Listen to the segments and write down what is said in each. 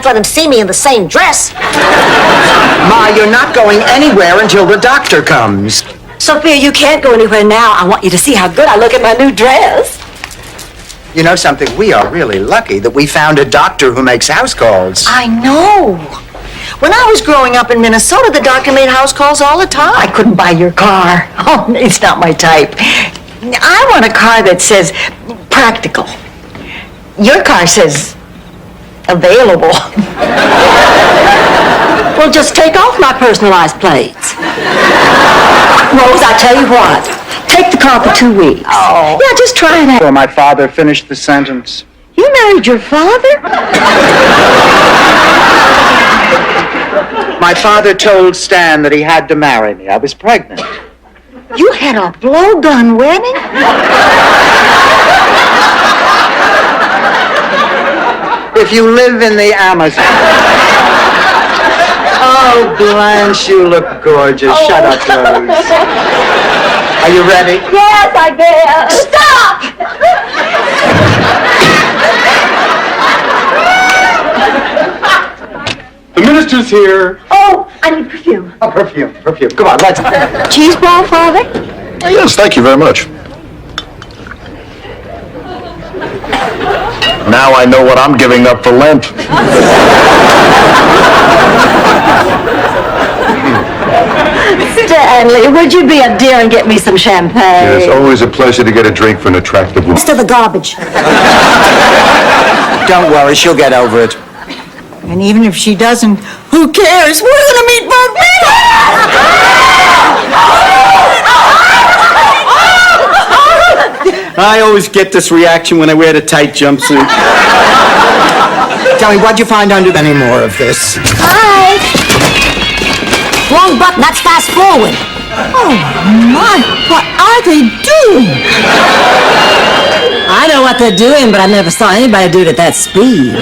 can't let him see me in the same dress. Ma, you're not going anywhere until the doctor comes. Sophia, you can't go anywhere now. I want you to see how good I look in my new dress. You know something? We are really lucky that we found a doctor who makes house calls. I know. When I was growing up in Minnesota, the doctor made house calls all the time. I couldn't buy your car. Oh, it's not my type. I want a car that says practical. Your car says available. Well, just take off my personalized plates. Rose, I tell you what. Take the car for 2 weeks. Oh. Yeah, just try it out. Before my father finished the sentence. You married your father? My father told Stan that he had to marry me. I was pregnant. You had a blowgun wedding? If you live in the Amazon. Oh, Blanche, you look gorgeous. Oh. Shut up, Rose. Are you ready? Yes, I guess. Stop! The minister's here. Oh, I need perfume. Oh, perfume. Come on, let's... Cheese ball, Father? Yes, thank you very much. Now I know what I'm giving up for Lent. Stanley, would you be a dear and get me some champagne? It's always a pleasure to get a drink for an attractive woman. To the garbage. Don't worry, she'll get over it. And even if she doesn't, who cares? We're gonna meet Bert I always get this reaction when I wear the tight jumpsuit. Tell me, what'd you find under any more of this? Hi. Wrong button, that's fast forward. Oh, my, what are they doing? I know what they're doing, but I never saw anybody do it at that speed.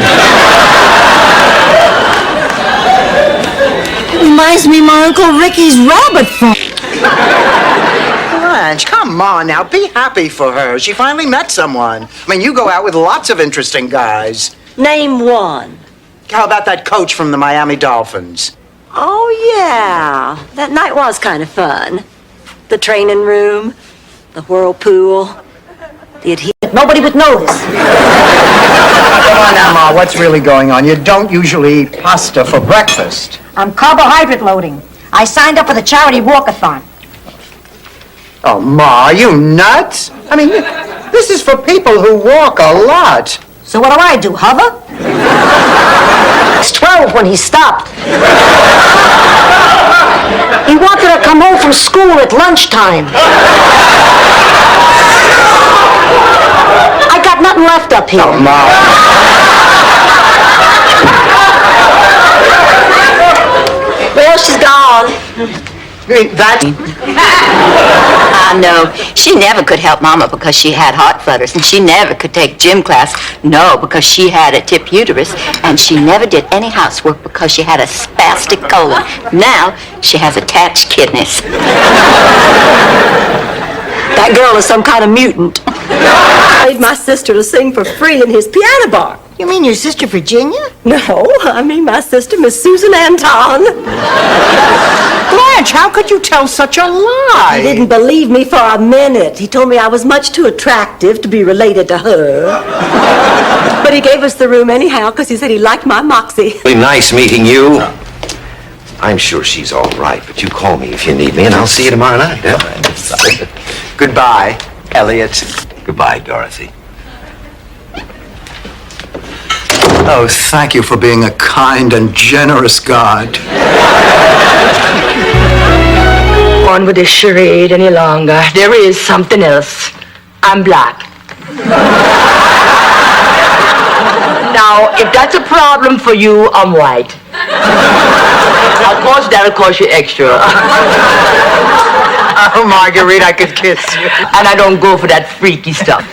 It reminds me of my Uncle Ricky's rabbit farm. Blanche, come on now. Be happy for her. She finally met someone. I mean, you go out with lots of interesting guys. Name one. How about that coach from the Miami Dolphins? Oh, yeah. That night was kind of fun. The training room, the whirlpool, the adhesion. Nobody would notice. Come on now, Ma. What's really going on? You don't usually eat pasta for breakfast. I'm carbohydrate loading. I signed up for the charity walkathon. Oh, Ma, are you nuts? I mean, this is for people who walk a lot. So what do? Hover? He's 12 when he stopped. He wanted to come home from school at lunchtime. I got nothing left up here. Oh, Ma. Well, she's gone. That... I know. She never could help Mama because she had heart flutters, and she never could take gym class, no, because she had a tip uterus, and she never did any housework because she had a spastic colon. Now, she has attached kidneys. That girl is some kind of mutant. I paid my sister to sing for free in his piano bar. You mean your sister Virginia? No, I mean my sister, Miss Susan Anton. Blanche, how could you tell such a lie? He didn't believe me for a minute. He told me I was much too attractive to be related to her. But he gave us the room anyhow because he said he liked my moxie. Really nice meeting you. I'm sure she's all right, but you call me if you need me, and I'll see you tomorrow night. Huh? Goodbye, Elliot. Goodbye, Dorothy. Oh, thank you for being a kind and generous God. On with this charade any longer. There is something else. I'm black. Now, if that's a problem for you, I'm white. Of course, that'll cost you extra. Oh, Marguerite, I could kiss you. And I don't go for that freaky stuff.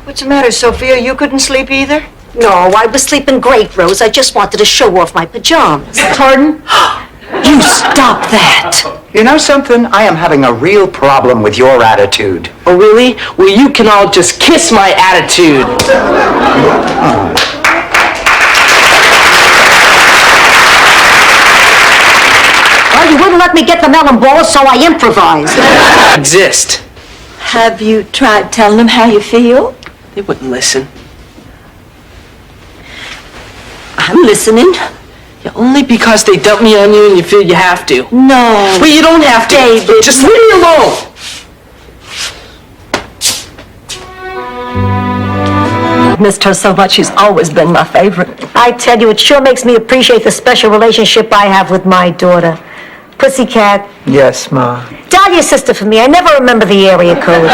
What's the matter, Sophia? You couldn't sleep either? No, I was sleeping great, Rose. I just wanted to show off my pajamas. Pardon? You stop that. You know something? I am having a real problem with your attitude. Oh, really? Well, you can all just kiss my attitude. Well, you wouldn't let me get the melon ball, so I improvised. Exist. Have you tried telling them how you feel? They wouldn't listen. I'm listening. Yeah, only because they dump me on you and you feel you have to. No. But you don't have to. David. Just leave me alone. I've missed her so much. She's always been my favorite. I tell you, it sure makes me appreciate the special relationship I have with my daughter. Pussycat, Yes, Ma. dial your sister for me. I never remember the area code.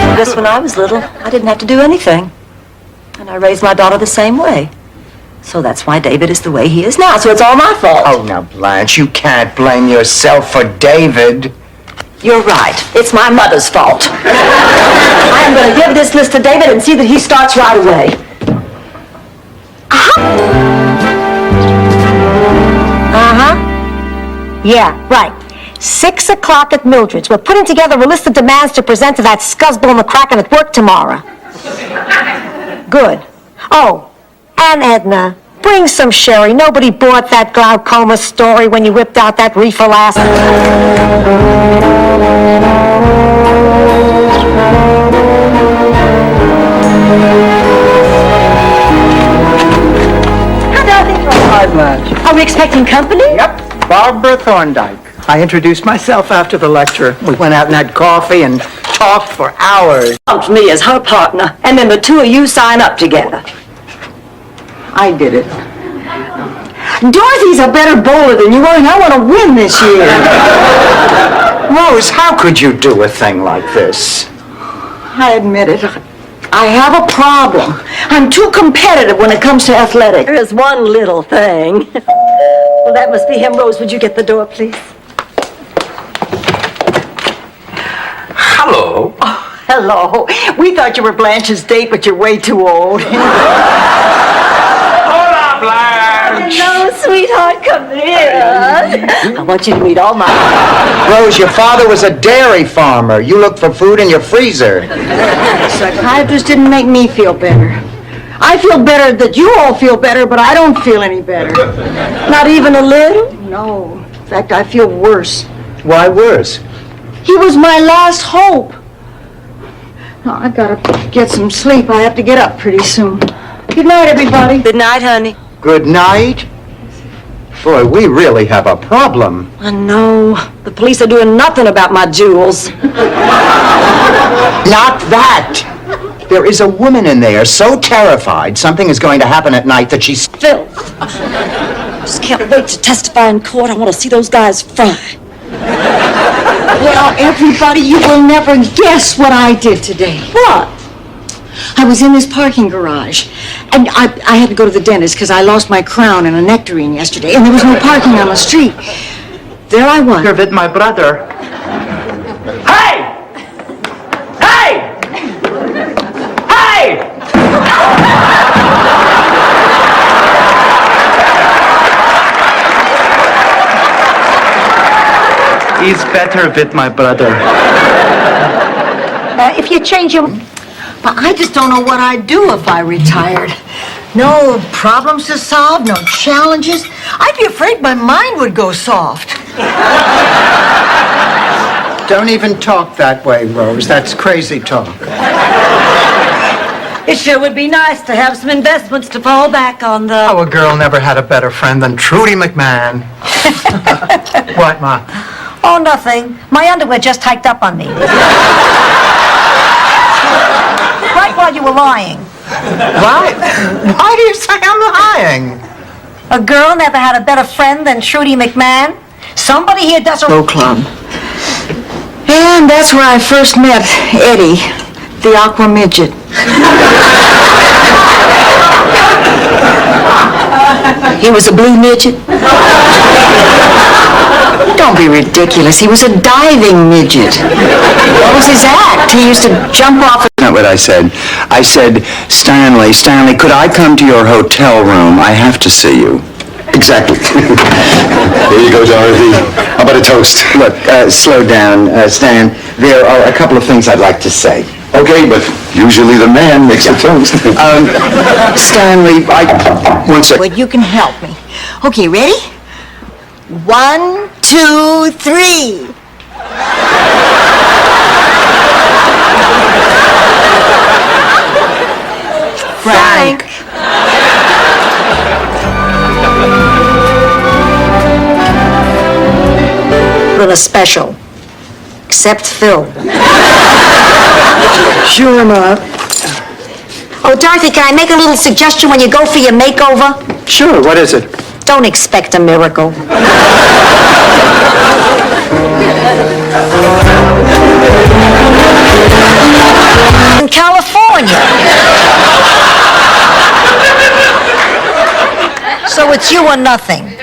I guess when I was little, I didn't have to do anything. And I raised my daughter the same way. So that's why David is the way he is now. So it's all my fault. Oh, now, Blanche, you can't blame yourself for David. You're right. It's my mother's fault. I am going to give this list to David and see that he starts right away. Yeah, right. 6 o'clock at Mildred's. We're putting together a list of demands to present to that scuzzball McCracken at work tomorrow. Good. Oh, and Edna, bring some sherry. Nobody bought that glaucoma story when you whipped out that reefer last. Hard lunch. Are we expecting company? Yep, Barbara Thorndike. I introduced myself after the lecture. We went out and had coffee and talked for hours. Dumped me as her partner, and then the two of you sign up together. I did it. Dorothy's a better bowler than you are, and I want to win this year. Rose, how could you do a thing like this? I admit it. I have a problem. I'm too competitive when it comes to athletics. There is one little thing. Well, that must be him. Rose, would you get the door, please? Hello. Hello. We thought you were Blanche's date, but you're way too old. Hola, Blanche. Hello, sweetheart. Come in. I want you to meet all my... Rose, your father was a dairy farmer. You look for food in your freezer. Psychiatrist didn't make me feel better. I feel better that you all feel better, but I don't feel any better. Not even a little? No. In fact, I feel worse. Why worse? He was my last hope. Now, I gotta get some sleep. I have to get up pretty soon. Good night, everybody. Good night, honey. Good night. Boy, we really have a problem. I know. The police are doing nothing about my jewels. Not that. There is a woman in there so terrified something is going to happen at night that she's... Phil, just can't wait to testify in court. I want to see those guys fry. Well, everybody, you will never guess what I did today. What? I was in this parking garage, and I had to go to the dentist because I lost my crown in a nectarine yesterday, and there was no parking on the street. There I was. You're with my brother. Hey! Hey! Hey! He's better with my brother. If you change your... But I just don't know what I'd do if I retired. No problems to solve, no challenges. I'd be afraid my mind would go soft. Don't even talk that way, Rose. That's crazy talk. It sure would be nice to have some investments to fall back on, though. Our girl never had a better friend than Trudy McMahon. What, Ma? Oh, nothing. My underwear just hiked up on me. Right while you were lying. Why? Why do you say I'm lying? A girl never had a better friend than Trudy McMahon. Somebody here does a... Go club. And that's where I first met Eddie, the aqua midget. He was a blue midget? don't be ridiculous. He was a diving midget. What was his act? He used to jump off. Not what I said. I said, Stanley, could I come to your hotel room? I have to see you. Exactly. Here you go, Dorothy. How about a toast? Look, slow down, Stan. There are a couple of things I'd like to say. Okay, but usually the man makes the toast. Stanley, one second. Well, you can help me. Okay, ready? 1, 2, 3. Frank. Little special. Except Phil. Sure, Ma. Oh, Dorothy, can I make a little suggestion when you go for your makeover? Sure, what is it? Don't expect a miracle. In California. So it's you or nothing.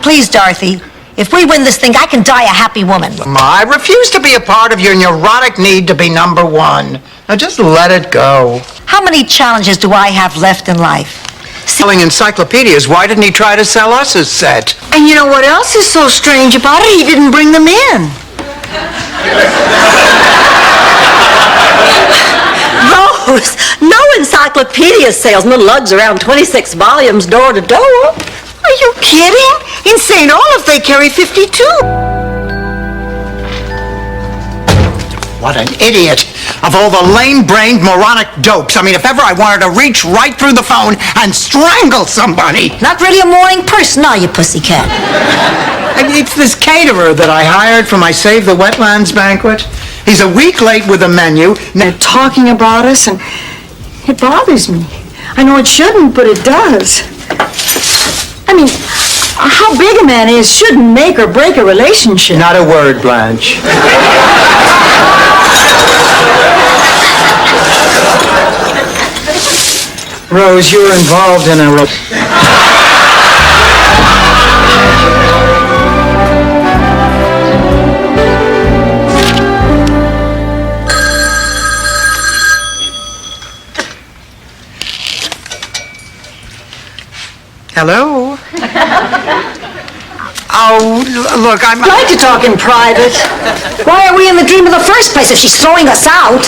Please, Dorothy, if we win this thing, I can die a happy woman. Ma, I refuse to be a part of your neurotic need to be number one. Now just let it go. How many challenges do I have left in life? Selling encyclopedias, why didn't he try to sell us his set? And you know what else is so strange about it? He didn't bring them in. Rose, no encyclopedia salesman lugs around 26 volumes door to door. Are you kidding? In St. Olaf, they carry 52. What an idiot. Of all the lame-brained, moronic dopes. I mean, if ever I wanted to reach right through the phone and strangle somebody. Not really a morning person, are you, pussycat? It's this caterer that I hired for my Save the Wetlands banquet. He's a week late with the menu. They're talking about us, and it bothers me. I know it shouldn't, but it does. I mean, how big a man is shouldn't make or break a relationship. Not a word, Blanche. Rose, you were involved in a... Hello? Oh, look, I'm... I'd like to talk in private. Why are we in the dream in the first place if she's throwing us out?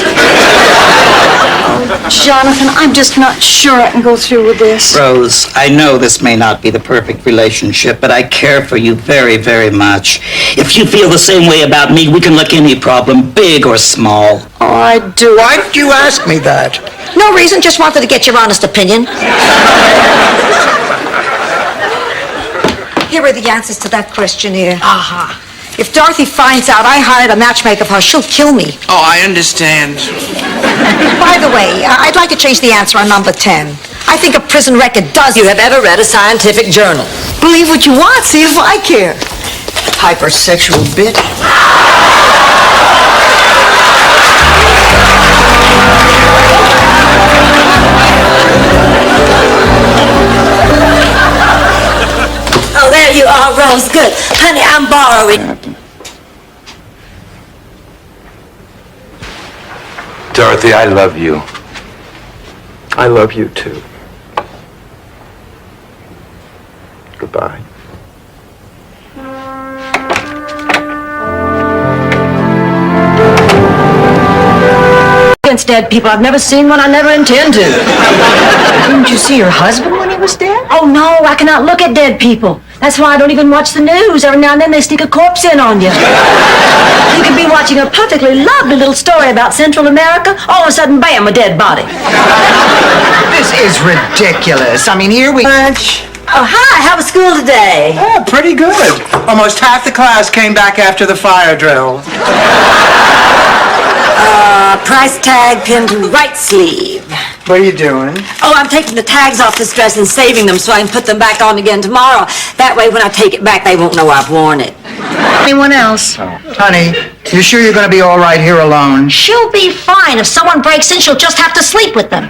Oh, Jonathan, I'm just not sure I can go through with this. Rose, I know this may not be the perfect relationship, but I care for you very, very much. If you feel the same way about me, we can look any problem, big or small. Oh, I do. Why did you ask me that? No reason, just wanted to get your honest opinion. Here are the answers to that questionnaire. Aha. If Dorothy finds out I hired a matchmaker for her, she'll kill me. Oh, I understand. By the way, I'd like to change the answer on number 10. I think a prison record does... You have ever read a scientific journal? Believe what you want, see if I care. Hypersexual bitch. Oh, there you are, Rose. Good. Honey, I'm borrowing. Dorothy, I love you. I love you, too. Goodbye. Against dead people. I've never seen one. I never intend to. Didn't you see your husband when he was dead? Oh, no. I cannot look at dead people. That's why I don't even watch the news. Every now and then they sneak a corpse in on you. You could be watching a perfectly lovely little story about Central America. All of a sudden, bam, a dead body. This is ridiculous. I mean, here we... Oh, hi. How was school today? Oh, pretty good. Almost half the class came back after the fire drill. Price tag pinned to right sleeve. What are you doing? Oh, I'm taking the tags off this dress and saving them so I can put them back on again tomorrow. That way, when I take it back, they won't know I've worn it. Anyone else? Honey, you sure you're going to be all right here alone? She'll be fine. If someone breaks in, she'll just have to sleep with them.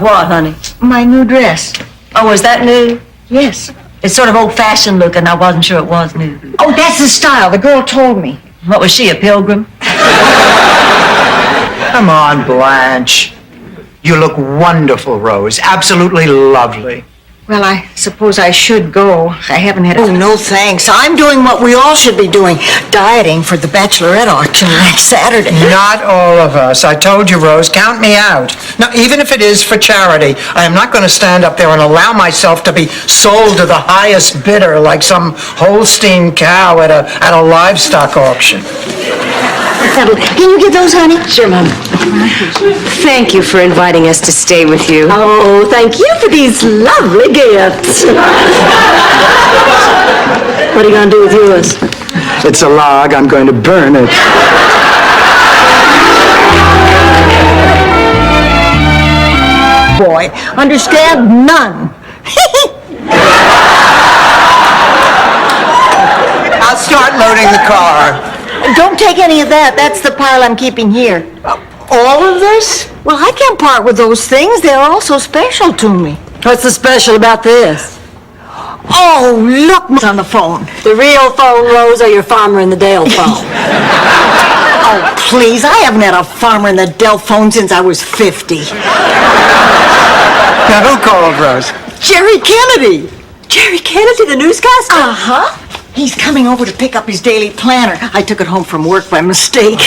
What, honey? My new dress. Oh, is that new? Yes. It's sort of old-fashioned looking. I wasn't sure it was new. Oh, that's the style. The girl told me. What was she, a pilgrim? Come on, Blanche. You look wonderful, Rose. Absolutely lovely. Well, I suppose I should go. I haven't had... Oh, no thanks. I'm doing what we all should be doing. Dieting for the Bachelorette auction next Saturday. Not all of us. I told you, Rose, count me out. Now, even if it is for charity, I am not going to stand up there and allow myself to be sold to the highest bidder like some Holstein cow at a livestock auction. Can you get those, honey? Sure, Mom. Thank you for inviting us to stay with you. Oh, thank you for these lovely gifts. What are you going to do with yours? It's a log. I'm going to burn it. Boy, understand? None. I'll start loading the car. Don't take any of that. That's the pile I'm keeping here. All of this? Well, I can't part with those things. They're all so special to me. What's so special about this? Oh, look, on the phone. The real phone, Rose, or your farmer in the Dale phone? Oh, please. I haven't had a farmer in the Dell phone since I was 50. Now, who called, Rose? Jerry Kennedy. Jerry Kennedy, the newscaster? Uh-huh. He's coming over to pick up his daily planner. I took it home from work by mistake.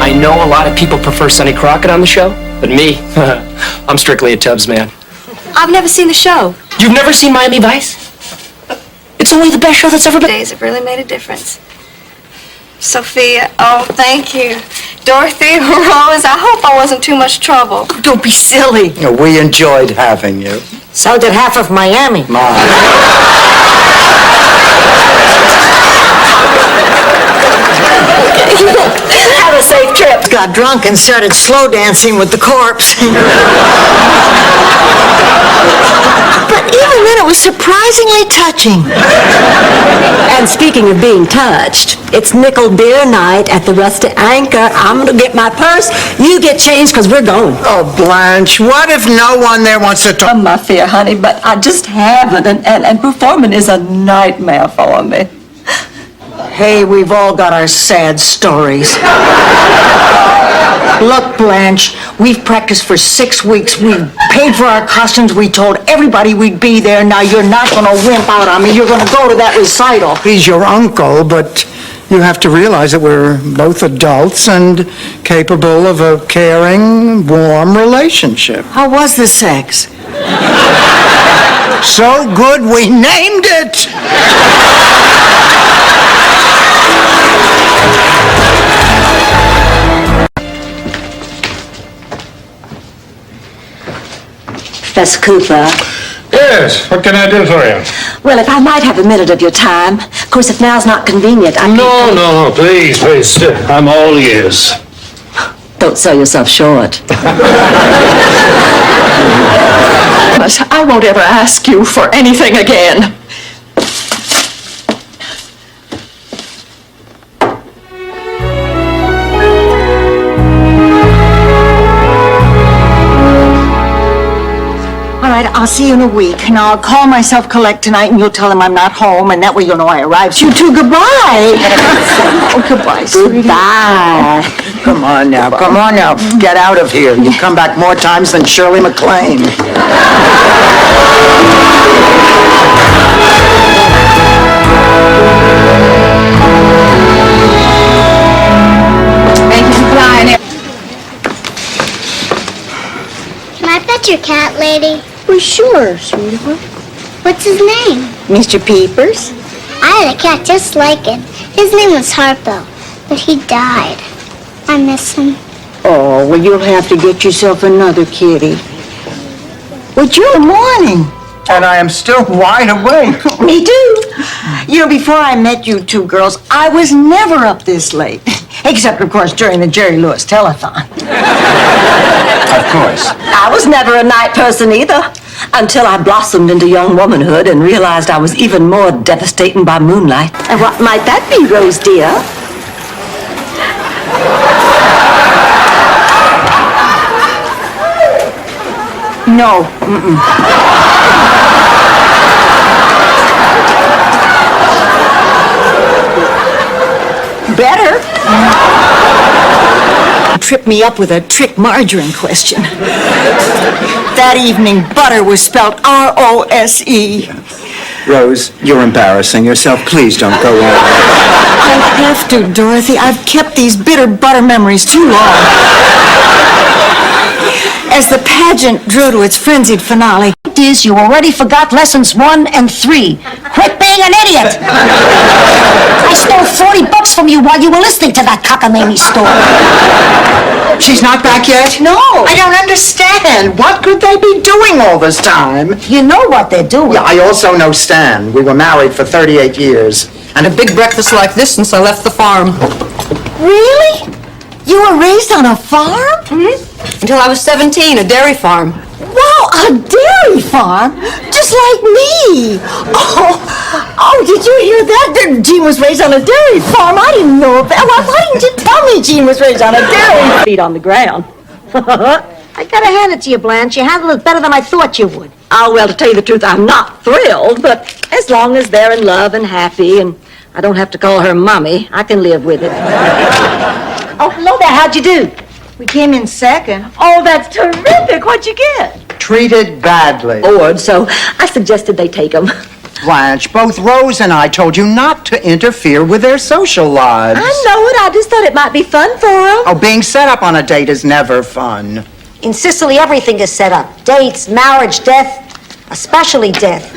I know a lot of people prefer Sonny Crockett on the show, but me, I'm strictly a Tubbs man. I've never seen the show. You've never seen Miami Vice? It's only the best show that's ever been. Days have really made a difference. Sophia, oh, thank you. Dorothy, Rose, I hope I wasn't too much trouble. Don't be silly. We enjoyed having you. So did half of Miami. Have a safe trip. Got drunk and started slow dancing with the corpse. But even then, it was surprisingly touching. And speaking of being touched, it's nickel beer night at the Rusty Anchor. I'm going to get my purse. You get changed because we're going. Oh, Blanche, what if no one there wants to talk? My fear, honey, but I just haven't, and performing is a nightmare for me. Hey, we've all got our sad stories. Look, Blanche, we've practiced for 6 weeks. We've paid for our costumes. We told everybody we'd be there. Now, you're not going to wimp out on me. You're going to go to that recital. He's your uncle, but you have to realize that we're both adults and capable of a caring, warm relationship. How was the sex? So good we named it! Professor Cooper. Yes, what can I do for you? Well, if I might have a minute of your time. Of course, if now's not convenient, I can... No, please, I'm all ears. Don't sell yourself short. I won't ever ask you for anything again. All right, I'll see you in a week. Now, I'll call myself collect tonight, and you'll tell him I'm not home, and that way you'll know I arrived. You two, goodbye. Oh, goodbye, sweetie. Bye. Come on now. Get out of here. You've come back more times than Shirley MacLaine. Thank you for flying in. Can I pet your cat, lady? Well, sure, sweetheart. What's his name? Mr. Peepers? I had a cat just like him. His name was Harpo, but he died. I miss him. Oh, well, you'll have to get yourself another kitty. Well, you're morning. And I am still wide awake. Me too. You know, before I met you two girls, I was never up this late. Except, of course, during the Jerry Lewis telethon. Of course. I was never a night person either. Until I blossomed into young womanhood and realized I was even more devastating by moonlight. And what might that be, Rose dear? No. Better. Tripped me up with a trick margarine question. That evening, butter was spelled R-O-S-E. Rose, you're embarrassing yourself. Please don't go on. I have to, Dorothy. I've kept these bitter butter memories too long. As the pageant drew to its frenzied finale, is you already forgot lessons 1 and 3. Quit being an idiot! I stole $40 from you while you were listening to that cockamamie story. She's not back yet? No. I don't understand. What could they be doing all this time? You know what they're doing. Yeah, I also know Stan. We were married for 38 years. And a big breakfast like this since I left the farm. really? You were raised on a farm? Until I was 17, a dairy farm. Wow, a dairy farm? Just like me. Oh, did you hear that? Gene was raised on a dairy farm. I didn't know that. Why didn't you tell me Gene was raised on a dairy? Feet on the ground. I gotta hand it to you, Blanche. You handled it better than I thought you would. Oh, well, to tell you the truth, I'm not thrilled, but as long as they're in love and happy and I don't have to call her Mommy, I can live with it. Oh, hello there. How'd you do? We came in second. Oh, that's terrific. What'd you get? Treated badly. Award, so I suggested they take them. Blanche, both Rose and I told you not to interfere with their social lives. I know it. I just thought it might be fun for them. Oh, being set up on a date is never fun. In Sicily, everything is set up. Dates, marriage, death, especially death.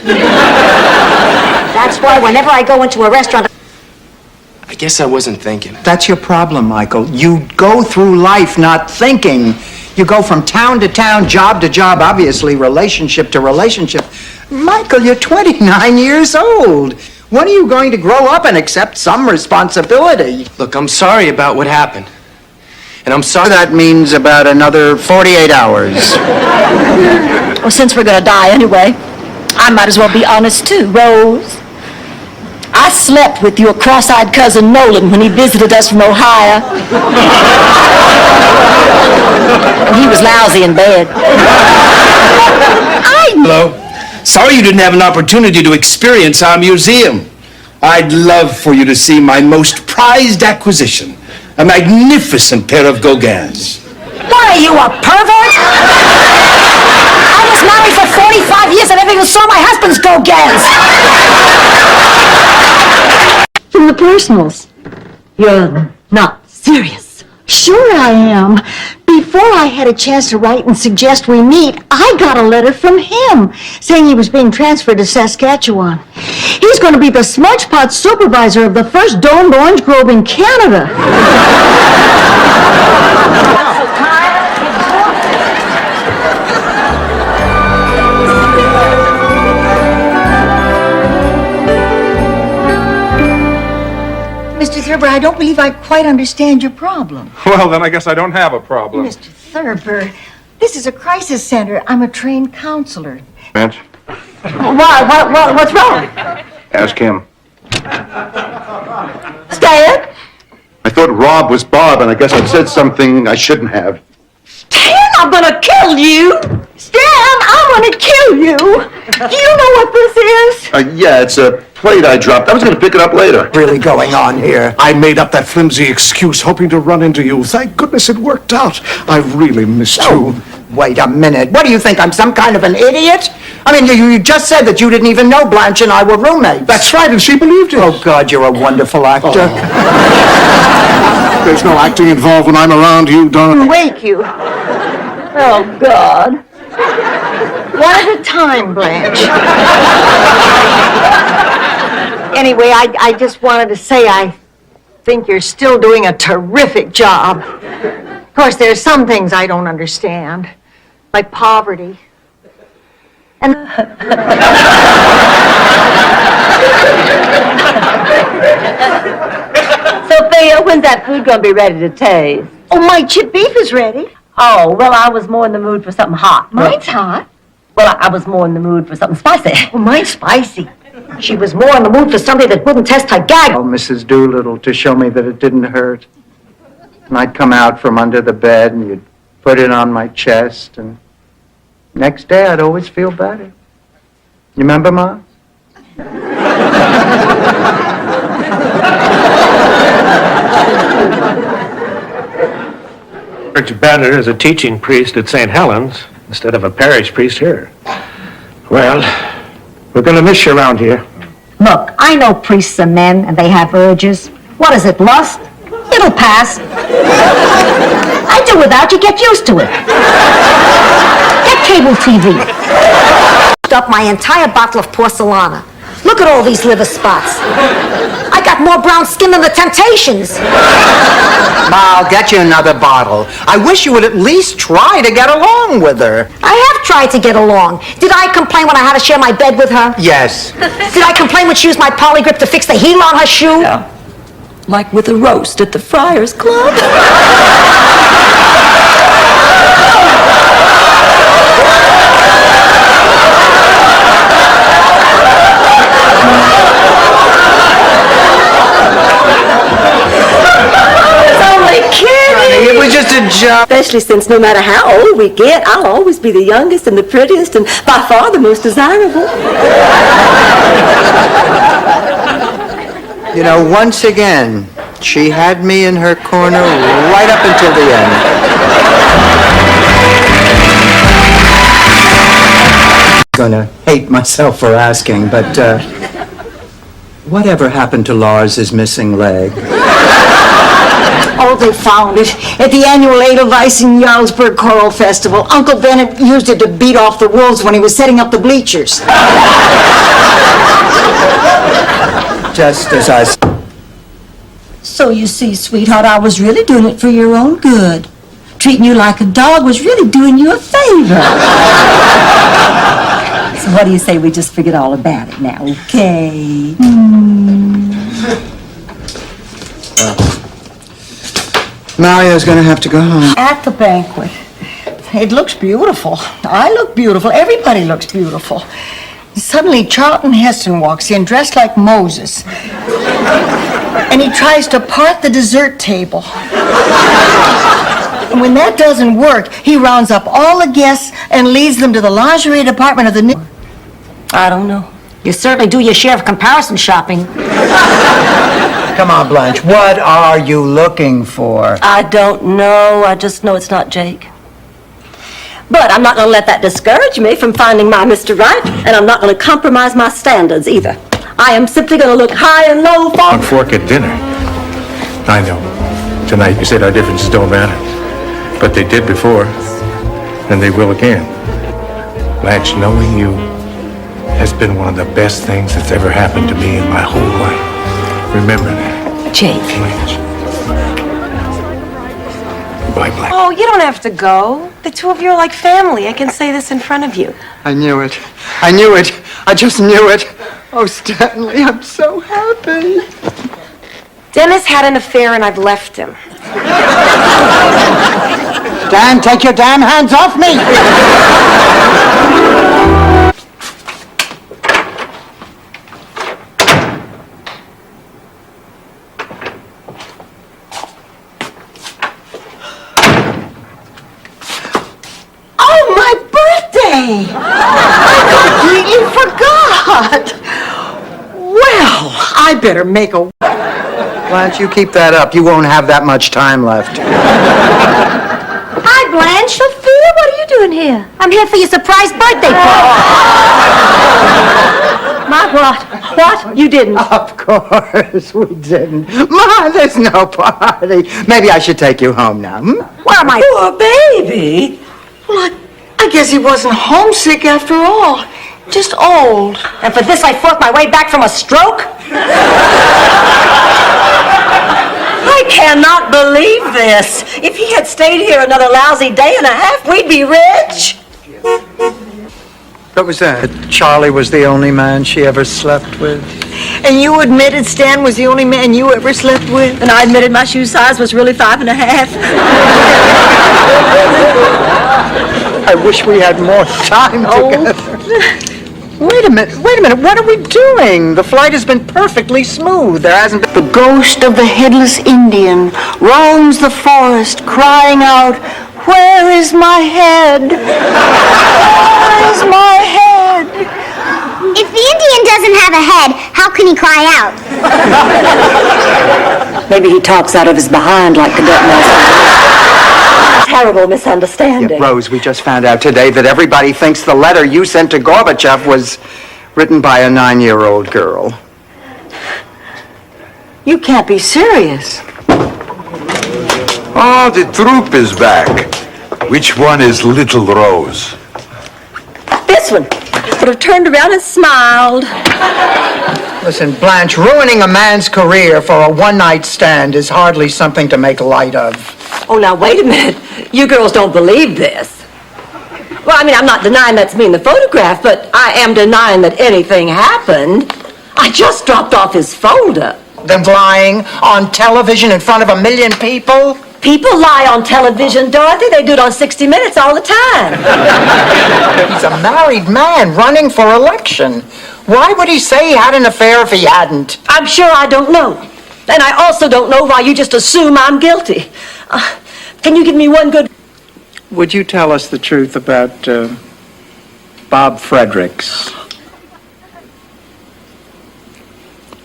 That's why whenever I go into a restaurant... I guess I wasn't thinking. That's your problem, Michael. You go through life not thinking. You go from town to town, job to job, obviously relationship to relationship. Michael, you're 29 years old. When are you going to grow up and accept some responsibility? Look, I'm sorry about what happened. And I'm sorry That means about another 48 hours. Well, since we're gonna die anyway, I might as well be honest too, Rose. I slept with your cross-eyed cousin Nolan when he visited us from Ohio. And he was lousy in bed. Hello. Sorry you didn't have an opportunity to experience our museum. I'd love for you to see my most prized acquisition, a magnificent pair of Gauguins. What are you, a pervert? I was married for 45 years and never even saw my husband's Gauguins. From the personals. You're not serious. Sure I am. Before I had a chance to write and suggest we meet, I got a letter from him saying he was being transferred to Saskatchewan. He's going to be the smudge pot supervisor of the first domed orange grove in Canada. Mr. Thurber, I don't believe I quite understand your problem. Well, then I guess I don't have a problem. Mr. Thurber, this is a crisis center. I'm a trained counselor. Bench, What's wrong? ask him. Stan? I thought Rob was Bob, and I guess I said something I shouldn't have. Stan, I'm gonna kill you! Stan, I'm gonna kill you! Do you know what this is? Yeah, it's a plate I dropped. I was going to pick it up later. Really going on here? I made up that flimsy excuse hoping to run into you. Thank goodness it worked out. I really missed you. Wait a minute. What do you think? I'm some kind of an idiot? I mean, you just said that you didn't even know Blanche and I were roommates. That's right, and she believed it. Oh, God, you're a wonderful actor. There's no acting involved when I'm around you, darling. Wake you. Oh, God. One at a time, Blanche. Anyway, I just wanted to say I think you're still doing a terrific job. Of course, there's some things I don't understand, like poverty. And Sophia, when's that food gonna be ready to taste? oh, my chip beef is ready. Oh, well, I was more in the mood for something hot. Mine's hot. Well, I was more in the mood for something spicy. Well, mine's spicy. She was more in the mood for something that wouldn't test her gag. Oh, Mrs. Doolittle, to show me that it didn't hurt. And I'd come out from under the bed, and you'd put it on my chest, and next day I'd always feel better. You remember, Ma? Works better as a teaching priest at St. Helens instead of a parish priest here. Well, we're going to miss you around here. Look, I know priests are men and they have urges. What is it, lust? It'll pass. I do without you, get used to it. Get cable TV. Up my entire bottle of porcelana. Look at all these liver spots. I got more brown skin than the Temptations. Ma, I'll get you another bottle. I wish you would at least try to get along with her. I have tried to get along. Did I complain when I had to share my bed with her? Yes. Did I complain when she used my polygrip to fix the heel on her shoe? Yeah. Like with a roast at the Friars Club. It was just a joke. Especially since no matter how old we get, I'll always be the youngest and the prettiest and by far the most desirable. You know, once again, she had me in her corner right up until the end. I'm gonna hate myself for asking, but whatever happened to Lars's missing leg? Oh, they found it at the annual Edelweiss in Jarlsberg Choral Festival. Uncle Bennett used it to beat off the wolves when he was setting up the bleachers. Just as I... So you see, sweetheart, I was really doing it for your own good. Treating you like a dog was really doing you a favor. So what do you say we just forget all about it now, okay? Mario's gonna have to go home. At the banquet. It looks beautiful. I look beautiful. Everybody looks beautiful. Suddenly, Charlton Heston walks in dressed like Moses. And he tries to part the dessert table. And when that doesn't work, he rounds up all the guests and leads them to the lingerie department of the new... I don't know. You certainly do your share of comparison shopping. Come on, Blanche, what are you looking for? I don't know. I just know it's not Jake. But I'm not going to let that discourage me from finding my Mr. Right, and I'm not going to compromise my standards either. I am simply going to look high and low for... On fork at dinner. I know. Tonight you said our differences don't matter. But they did before, and they will again. Blanche, knowing you has been one of the best things that's ever happened to me in my whole life. Remember that. Jake. Blanche. Bye, Blanche. Oh, you don't have to go. The two of you are like family. I can say this in front of you. I knew it. I knew it. I just knew it. Oh, Stanley, I'm so happy. Dennis had an affair and I've left him. Dan, take your damn hands off me! Oh, my birthday! I completely forgot! Well, I better make a... Blanche, you keep that up. You won't have that much time left. Hi, Blanche. Sophia, what are you doing here? I'm here for your surprise birthday party. My what? What? You didn't? Of course we didn't. Ma, there's no party. Maybe I should take you home now. Where am I? Poor baby. Well, I guess he wasn't homesick after all. Just old. And for this I fought my way back from a stroke? I cannot believe this. If he had stayed here another lousy day and a half, we'd be rich. What was that? Charlie was the only man she ever slept with. And you admitted Stan was the only man you ever slept with? And I admitted my shoe size was really 5.5. I wish we had more time together. Wait a minute, what are we doing? The flight has been perfectly smooth. There hasn't been... The ghost of the headless Indian roams the forest, crying out, "Where is my head? Where is my head?" If the Indian doesn't have a head, how can he cry out? Maybe he talks out of his behind like Cadet Master. Terrible misunderstanding. Yeah, Rose, we just found out today that everybody thinks the letter you sent to Gorbachev was written by a 9-year-old girl. You can't be serious. Oh, the troop is back. Which one is Little Rose? This one would have turned around and smiled. Listen, Blanche, ruining a man's career for a one-night stand is hardly something to make light of. Oh, now, wait a minute. You girls don't believe this. Well, I mean, I'm not denying that's me in the photograph, but I am denying that anything happened. I just dropped off his folder. Them lying on television in front of 1 million people? People lie on television, Dorothy. They do it on 60 Minutes all the time. He's a married man running for election. Why would he say he had an affair if he hadn't? I'm sure I don't know. And I also don't know why you just assume I'm guilty. Can you give me one good... Would you tell us the truth about Bob Fredericks?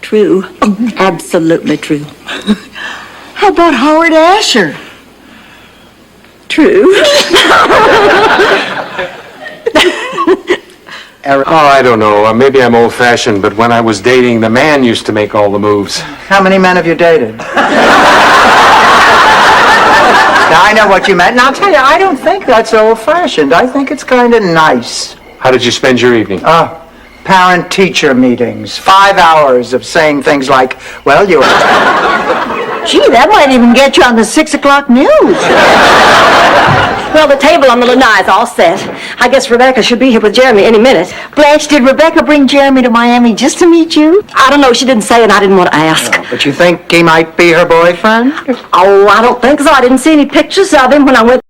True. Absolutely true. How about Howard Asher? True. Oh, I don't know. Maybe I'm old-fashioned, but when I was dating, the man used to make all the moves. How many men have you dated? Now, I know what you meant, and I'll tell you, I don't think that's old-fashioned. I think it's kind of nice. How did you spend your evening? Parent-teacher meetings. 5 hours of saying things like, well, you... Gee, that might even get you on the 6 o'clock news. Well, the table on the lanai is all set. I guess Rebecca should be here with Jeremy any minute. Blanche, did Rebecca bring Jeremy to Miami just to meet you? I don't know. She didn't say, and I didn't want to ask. Oh, but you think he might be her boyfriend? Oh, I don't think so. I didn't see any pictures of him when I went...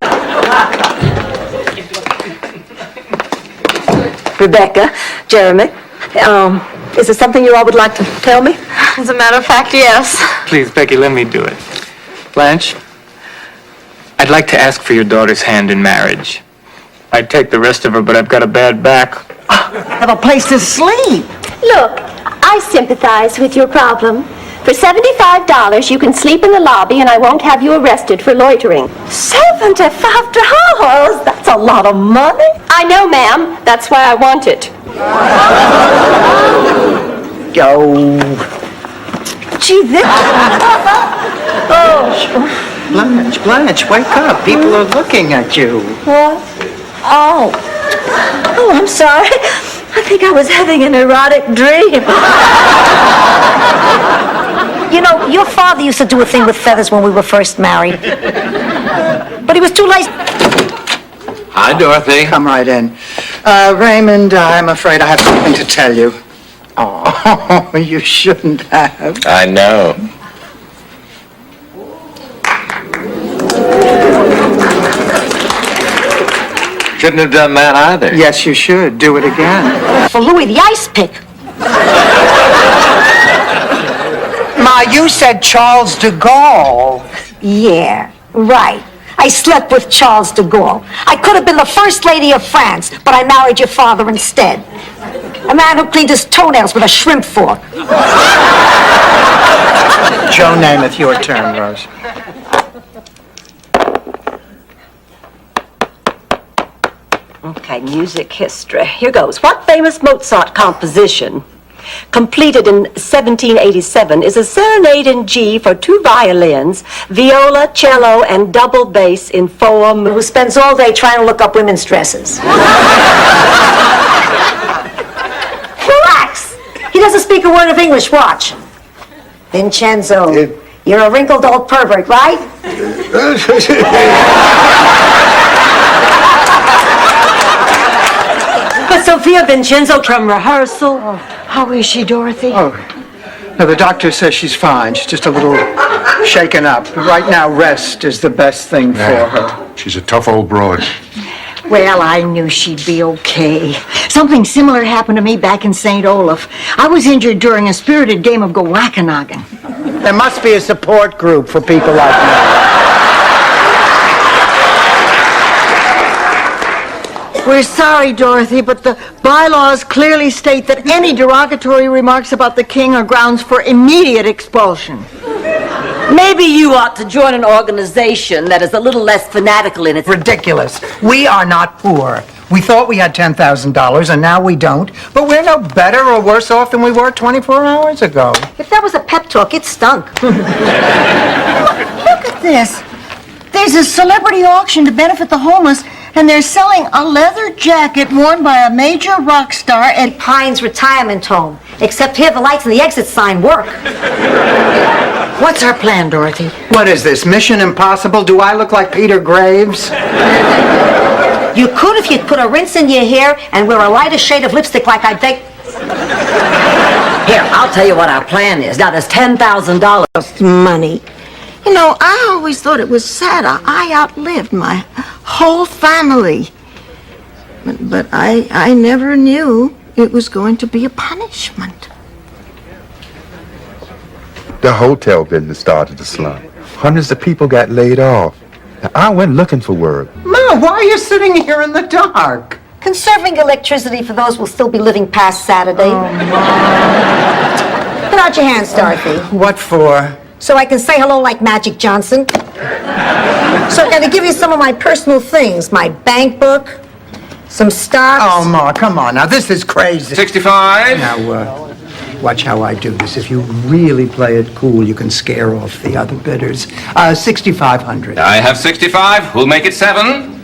Rebecca, Jeremy, is there something you all would like to tell me? As a matter of fact, yes. Please, Becky, let me do it. Blanche, I'd like to ask for your daughter's hand in marriage. I'd take the rest of her, but I've got a bad back. Have a place to sleep. Look, I sympathize with your problem. For $75, you can sleep in the lobby and I won't have you arrested for loitering. $75? That's a lot of money. I know, ma'am. That's why I want it. Go. Gee, this... Blanche, wake up. People are looking at you. What? Oh, I'm sorry. I think I was having an erotic dream. You know, your father used to do a thing with feathers when we were first married. But he was too late. Hi, Dorothy. Come right in. Raymond, I'm afraid I have something to tell you. Oh, you shouldn't have. I know. Shouldn't have done that either. Yes, you should. Do it again. For Louis the Ice Pick. Ma, you said Charles de Gaulle. Yeah, right. I slept with Charles de Gaulle. I could have been the first lady of France, but I married your father instead. A man who cleaned his toenails with a shrimp fork. Joe Namath, your turn, Rose. Okay, music history. Here goes. What famous Mozart composition, completed in 1787, is a serenade in G for 2 violins, viola, cello, and double bass in form... Who spends all day trying to look up women's dresses. Relax. He doesn't speak a word of English. Watch. Vincenzo, you're a wrinkled old pervert, right? But Sophia Vincenzo from rehearsal. How is she, Dorothy? Oh, no, the doctor says she's fine. She's just a little shaken up. Right now, rest is the best thing for her. She's a tough old broad. Well, I knew she'd be okay. Something similar happened to me back in St. Olaf. I was injured during a spirited game of go-whack-a-noggin. There must be a support group for people like that. We're sorry, Dorothy, but the bylaws clearly state that any derogatory remarks about the king are grounds for immediate expulsion. Maybe you ought to join an organization that is a little less fanatical in its... Ridiculous. We are not poor. We thought we had $10,000, and now we don't. But we're no better or worse off than we were 24 hours ago. If that was a pep talk, it stunk. Look at this. There's a celebrity auction to benefit the homeless, and they're selling a leather jacket worn by a major rock star at Pines Retirement Home. Except here, the lights and the exit sign work. What's our plan, Dorothy? What is this, Mission Impossible? Do I look like Peter Graves? You could if you'd put a rinse in your hair and wear a lighter shade of lipstick like I beg. Here, I'll tell you what our plan is. Now, there's $10,000. Money. You know, I always thought it was sad. I outlived my whole family. But I never knew it was going to be a punishment. The hotel business started to slump. Hundreds of people got laid off. Now, I went looking for work. Ma, why are you sitting here in the dark? Conserving electricity for those who will still be living past Saturday. Put out your hands, Dorothy. What for? So I can say hello like Magic Johnson. So I'm going to give you some of my personal things. My bank book, some stocks. Oh, Ma, come on. Now, this is crazy. 65. Now, watch how I do this. If you really play it cool, you can scare off the other bidders. 6,500. I have 65. Who'll make it 7?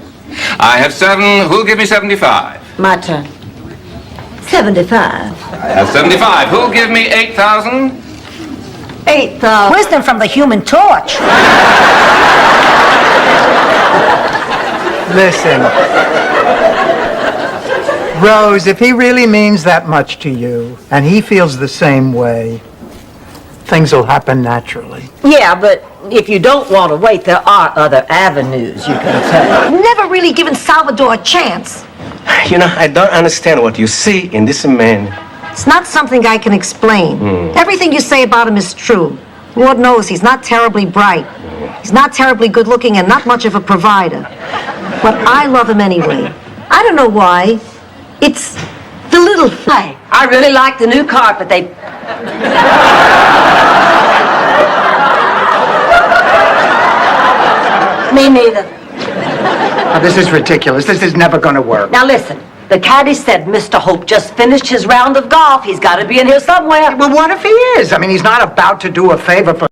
I have 7. Who'll give me 75? My turn. 75. I have 75. Who'll give me 8,000? 8,000. Wisdom from the Human Torch. Listen. Rose, if he really means that much to you, and he feels the same way, things will happen naturally. Yeah, but if you don't want to wait, there are other avenues you can take. Never really given Salvador a chance. You know, I don't understand what you see in this man. It's not something I can explain. Everything you say about him is true. Lord knows he's not terribly bright. He's not terribly good looking and not much of a provider. But I love him anyway. I don't know why. It's the little thing. I really like the new carpet they... Me neither. Now, this is ridiculous. This is never going to work. Now listen, the caddy said Mr. Hope just finished his round of golf. He's got to be in here somewhere. Well, what if he is? I mean, he's not about to do a favor for...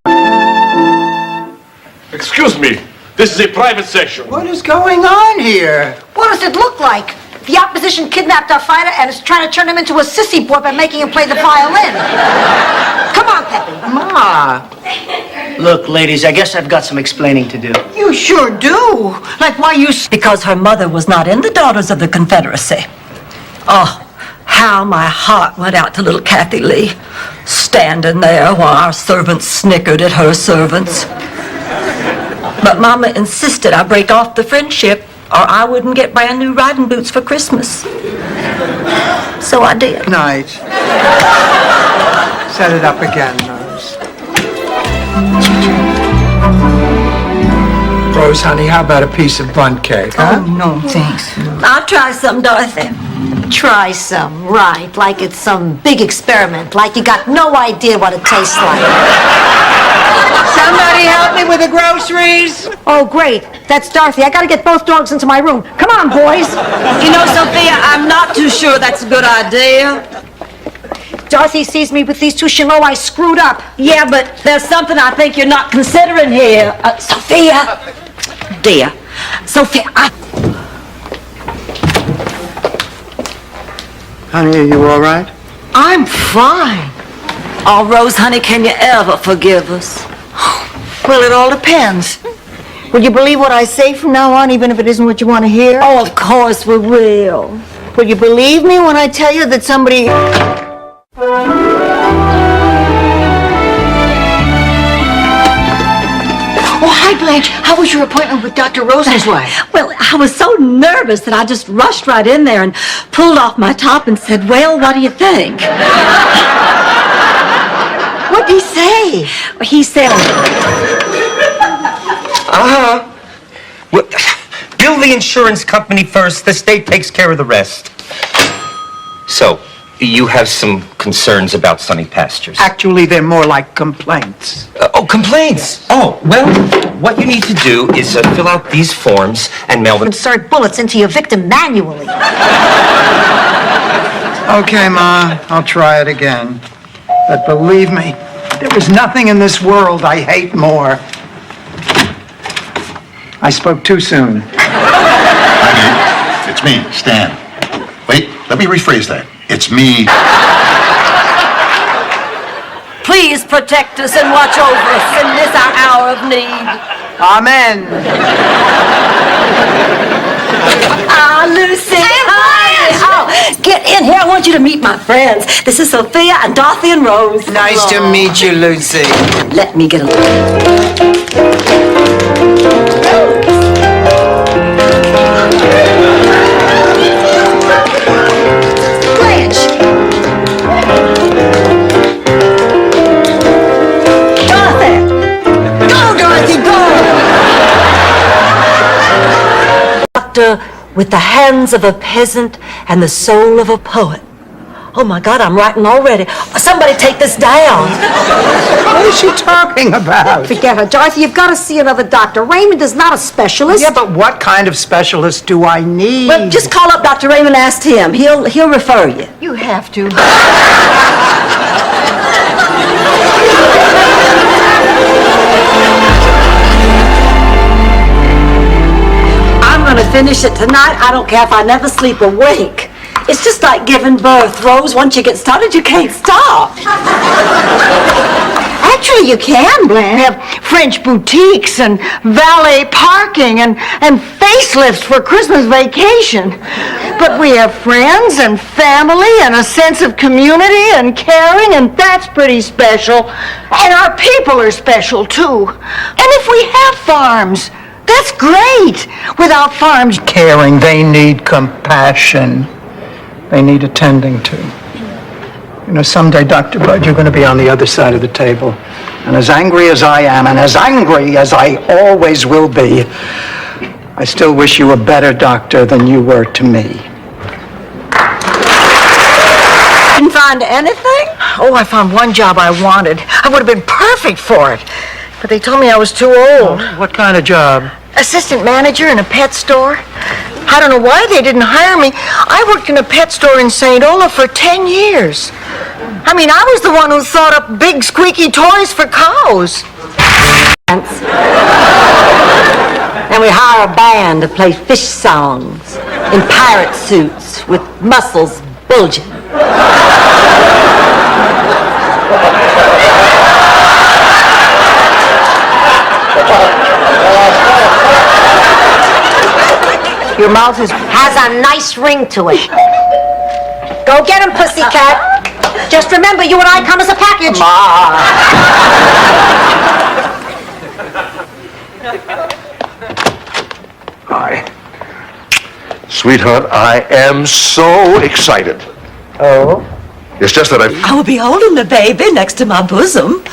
Excuse me. This is a private session. What is going on here? What does it look like? The opposition kidnapped our fighter and is trying to turn him into a sissy boy by making him play the violin. Come on, Peppy. Ma. Look, ladies, I guess I've got some explaining to do. You sure do. Like why you... Because her mother was not in the Daughters of the Confederacy. Oh, how my heart went out to little Kathy Lee, standing there while our servants snickered at her servants. But Mama insisted I break off the friendship or I wouldn't get brand new riding boots for Christmas. So I did. Night. Set it up again, Rose. Rose, honey, how about a piece of bundt cake, huh? Oh, no, thanks. I'll try some, Dorothy. Try some, right, like it's some big experiment, like you got no idea what it tastes like. Somebody help me with the groceries. Oh, great. That's Dorothy. I gotta get both dogs into my room. Come on, boys. You know, Sophia, I'm not too sure that's a good idea. Dorothy sees me with these two. She'll know I screwed up. Yeah, but there's something I think you're not considering here. Sophia. Dear. Sophia, Honey, are you all right? I'm fine. Oh, Rose, honey, can you ever forgive us? Well, it all depends. Will you believe what I say from now on, even if it isn't what you want to hear? Oh, of course we will. Will you believe me when I tell you that somebody... Oh, hi, Blanche, how was your appointment with Dr. Rosenzweig? Well, I was so nervous that I just rushed right in there and pulled off my top and said, well, what do you think? What did he say? He said... Well, bill the insurance company first. The state takes care of the rest. So, you have some concerns about Sunny Pastures. Actually, they're more like complaints. Complaints? Oh, well, what you need to do is fill out these forms and mail them. Insert bullets into your victim manually. Okay, Ma, I'll try it again. But believe me, there is nothing in this world I hate more. I spoke too soon. It's me, Stan. Wait, let me rephrase that. It's me. Please protect us and watch over us in this our hour of need. Amen. Lucy. Hi. Oh, get in here. I want you to meet my friends. This is Sophia and Dorothy and Rose. Nice to meet you, Lucy. Let me get a look. Blanche! Dorothy! Go, Dorothy, go! Doctor, with the hands of a peasant and the soul of a poet. Oh my God, I'm writing already. Somebody take this down. What is she talking about? Forget her, Dorothy. You've got to see another doctor. Raymond is not a specialist. Yeah, but what kind of specialist do I need? Well, just call up Dr. Raymond and ask him. He'll refer you. You have to. I'm going to finish it tonight. I don't care if I never sleep a wink. It's just like giving birth, Rose. Once you get started, you can't stop. Actually, you can, Blanche. We have French boutiques and valet parking and facelifts for Christmas vacation. But we have friends and family and a sense of community and caring, and that's pretty special. And our people are special, too. And if we have farms, that's great. Without farms... Caring, they need compassion. They need attending to. You know, someday, Dr. Bud, you're going to be on the other side of the table. And as angry as I am, and as angry as I always will be, I still wish you a better doctor than you were to me. Didn't find anything? Oh, I found one job I wanted. I would have been perfect for it. But they told me I was too old. What kind of job? Assistant manager in a pet store. I don't know why they didn't hire me. I worked in a pet store in St. Olaf for 10 years. I mean, I was the one who thought up big squeaky toys for cows. And we hire a band to play fish songs in pirate suits with muscles bulging. Your mouth has a nice ring to it. Go get him, pussycat. Just remember, you and I come as a package. Hi. Sweetheart, I am so excited. Oh? It's just that I will be holding the baby next to my bosom.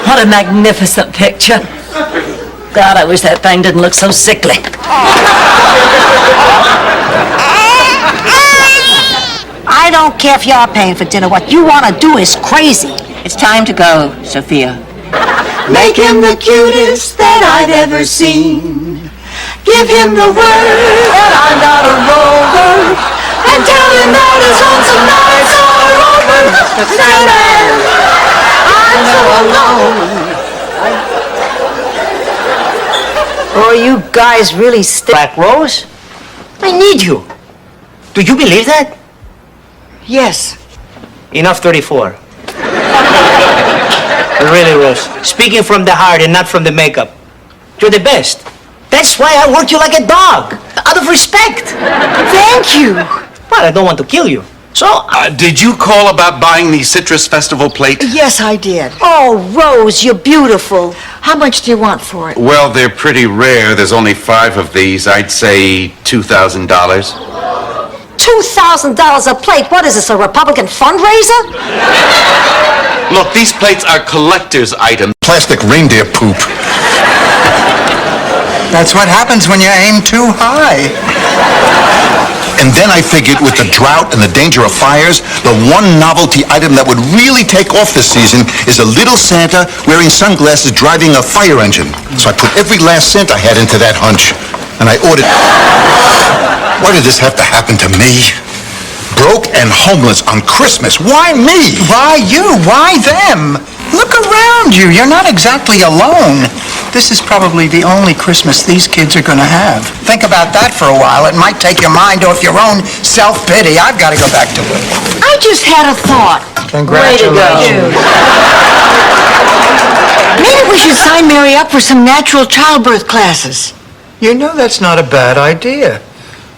What a magnificent picture. God, I wish that thing didn't look so sickly. I don't care if you're paying for dinner. What you want to do is crazy. It's time to go, Sophia. Make him the cutest that I've ever seen. Give him the word that I'm not a rover. And tell him that his lonesome nights are over. Sandman, I'm so alone. Oh, you guys really Black Rose? I need you. Do you believe that? Yes. Enough 34. Really, Rose, speaking from the heart and not from the makeup, you're the best. That's why I work you like a dog, out of respect. Thank you. Well, I don't want to kill you. So, Did you call about buying the Citrus Festival plate? yes, I did. Oh, Rose, you're beautiful. How much do you want for it? Well, they're pretty rare. There's only 5 of these. I'd say $2,000. $2,000 a plate? What is this, a Republican fundraiser? Look, these plates are collector's items. Plastic reindeer poop. That's what happens when you aim too high. And then I figured with the drought and the danger of fires, the one novelty item that would really take off this season is a little Santa wearing sunglasses driving a fire engine. So I put every last cent I had into that hunch. And I ordered... Why did this have to happen to me? Broke and homeless on Christmas. Why me? Why you? Why them? Look around you. You're not exactly alone. This is probably the only Christmas these kids are going to have. Think about that for a while. It might take your mind off your own self-pity. I've got to go back to work. I just had a thought. Congratulations. Maybe we should sign Mary up for some natural childbirth classes. You know that's not a bad idea.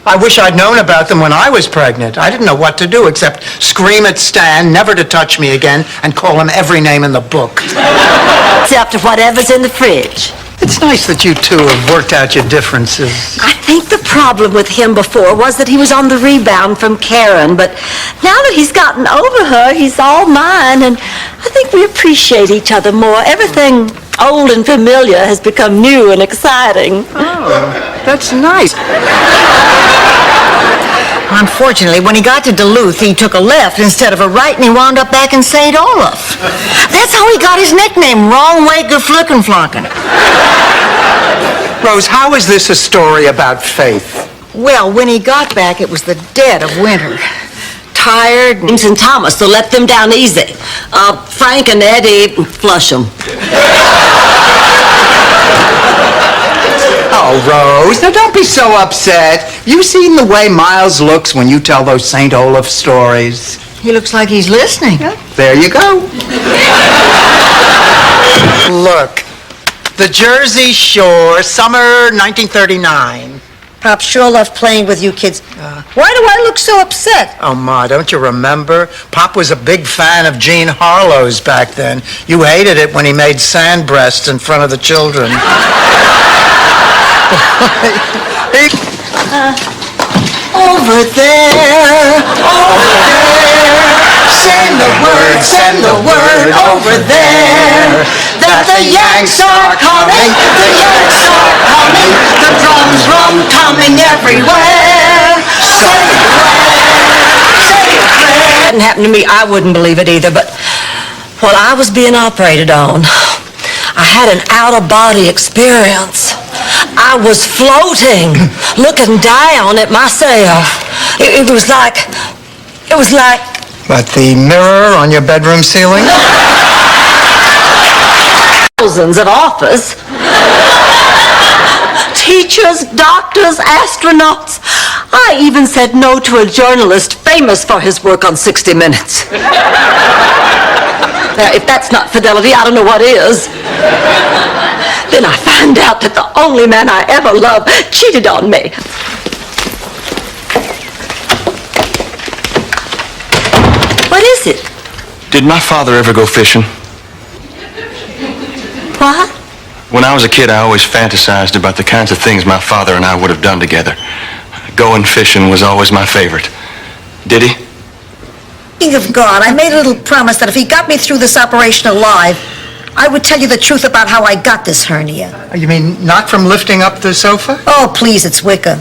I wish I'd known about them when I was pregnant. I didn't know what to do except scream at Stan never to touch me again and call him every name in the book. Except whatever's in the fridge. It's nice that you two have worked out your differences. I think the problem with him before was that he was on the rebound from Karen, but now that he's gotten over her, he's all mine, and I think we appreciate each other more. Everything old and familiar has become new and exciting. Oh, that's nice. Unfortunately, when he got to Duluth, he took a left instead of a right, and he wound up back in St. Olaf. That's how he got his nickname, Wrong Way Geflickenflocken. Rose, how is this a story about faith? Well, when he got back, it was the dead of winter. Tired and... James and Thomas, so let them down easy. Frank and Eddie, flush them. Oh, Rose, now don't be so upset. You seen the way Miles looks when you tell those St. Olaf stories? He looks like he's listening. There you go. Look, the Jersey Shore, summer 1939. Pop sure loved playing with you kids. Why do I look so upset? Oh, Ma, don't you remember? Pop was a big fan of Jean Harlow's back then. You hated it when he made sand breasts in front of the children. Over there, send the word over there, that the Yanks are coming, the drums coming everywhere. Say it If it hadn't happened to me, I wouldn't believe it either, but while I was being operated on, I had an out-of-body experience. I was floating, looking down at myself. It was like... But the mirror on your bedroom ceiling? Thousands of offers. Teachers, doctors, astronauts. I even said no to a journalist famous for his work on 60 Minutes. Now, if that's not fidelity, I don't know what is. Then I find out that the only man I ever loved cheated on me. What is it? Did my father ever go fishing? What? When I was a kid, I always fantasized about the kinds of things my father and I would have done together. Going fishing was always my favorite. Did he? Speaking of God, I made a little promise that if he got me through this operation alive, I would tell you the truth about how I got this hernia. You mean not from lifting up the sofa? Oh, please, it's Wicca.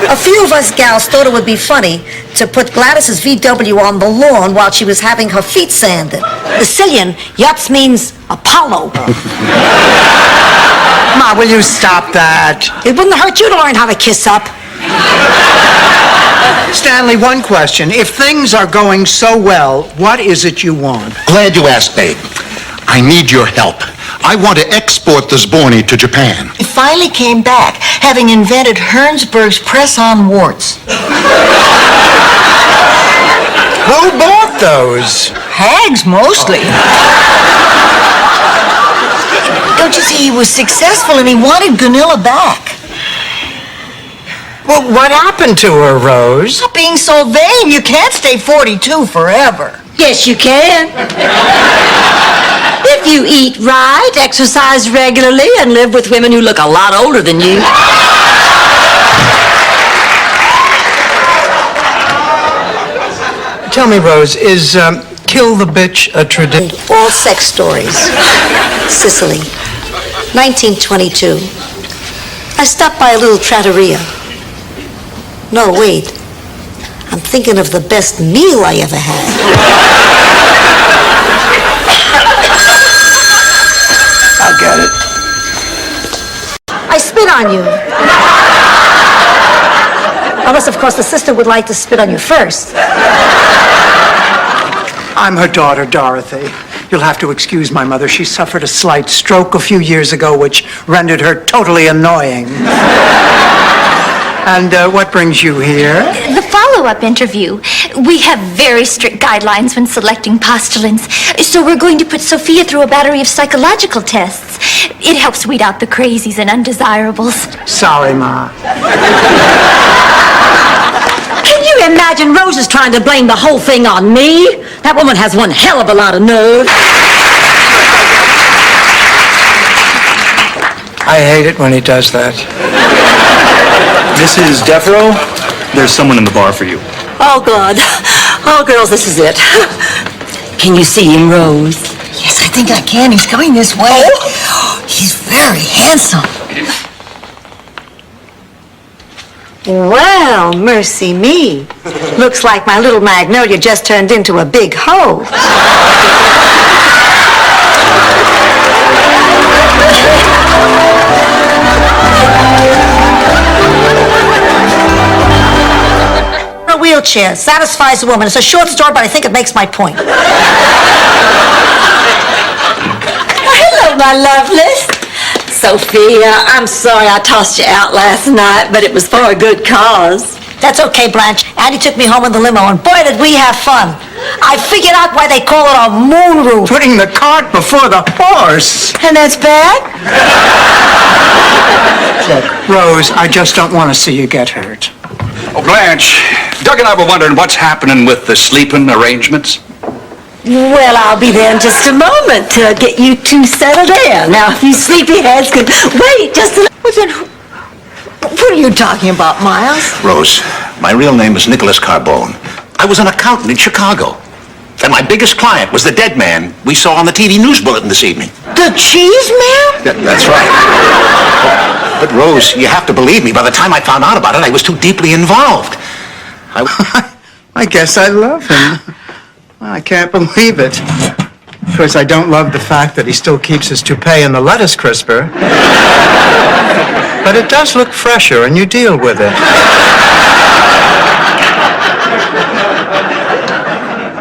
A few of us gals thought it would be funny to put Gladys's VW on the lawn while she was having her feet sanded. The Sicilian, yachts means Apollo. Ma, will you stop that? It wouldn't hurt you to learn how to kiss up. Stanley, one question. If things are going so well, what is it you want? Glad you asked, babe. I need your help. I want to export the Zborny to Japan. He finally came back, having invented Hernsberg's press-on warts. Who bought those? Hags, mostly. Don't you see, he was successful and he wanted Gunilla back. Well, what happened to her, Rose? Stop being so vain. You can't stay 42 forever. Yes, you can. If you eat right, exercise regularly, and live with women who look a lot older than you. Tell me, Rose, is kill the bitch a tradition? All sex stories. Sicily, 1922. I stopped by a little trattoria. No, wait. I'm thinking of the best meal I ever had. I'll get it. I spit on you. Unless, of course, the sister would like to spit on you first. I'm her daughter, Dorothy. You'll have to excuse my mother. She suffered a slight stroke a few years ago, which rendered her totally annoying. And what brings you here? The follow-up interview. We have very strict guidelines when selecting postulants, so we're going to put Sophia through a battery of psychological tests. It helps weed out the crazies and undesirables. Sorry, Ma. Can you imagine Rose is trying to blame the whole thing on me? That woman has one hell of a lot of nerve. I hate it when he does that. Mrs. Defro, there's someone in the bar for you. Oh, God. Oh, girls, this is it. Can you see him, Rose? Yes, I think I can. He's coming this way. He's very handsome. Well, mercy me. Looks like my little magnolia just turned into a big hoe. A wheelchair satisfies a woman. It's a short story, but I think it makes my point. Hello, my lovelies. Sophia, I'm sorry I tossed you out last night, but it was for a good cause. That's okay, Blanche. Andy took me home in the limo, and boy, did we have fun. I figured out why they call it a moon roof. Putting the cart before the horse. And that's bad? Look, Rose, I just don't want to see you get hurt. Oh, Blanche, Doug and I were wondering what's happening with the sleeping arrangements. Well, I'll be there in just a moment to get you two settled in. Now, if you sleepyheads could wait just a... What are you talking about, Miles? Rose, my real name is Nicholas Carbone. I was an accountant in Chicago. And my biggest client was the dead man we saw on the TV news bulletin this evening. The cheese man? That's right. But Rose, you have to believe me, by the time I found out about it, I was too deeply involved. I guess I love him. I can't believe it. Of course, I don't love the fact that he still keeps his toupee in the lettuce crisper. But it does look fresher, and you deal with it.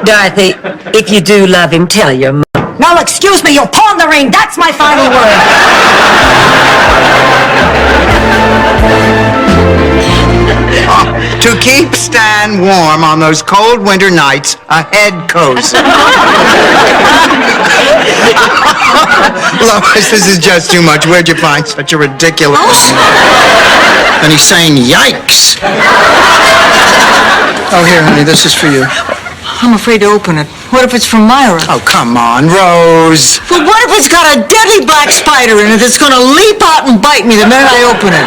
Dorothy, if you do love him, tell your mother. No, excuse me, you'll pawn the ring. That's my final word. To keep Stan warm on those cold winter nights, a head coat. Lois, this is just too much. Where'd you find such a ridiculous... And he's saying, yikes. Oh, here, honey, this is for you. I'm afraid to open it. What if it's from Myra? Oh, come on, Rose. Well, what if it's got a deadly black spider in it that's going to leap out and bite me the minute I open it?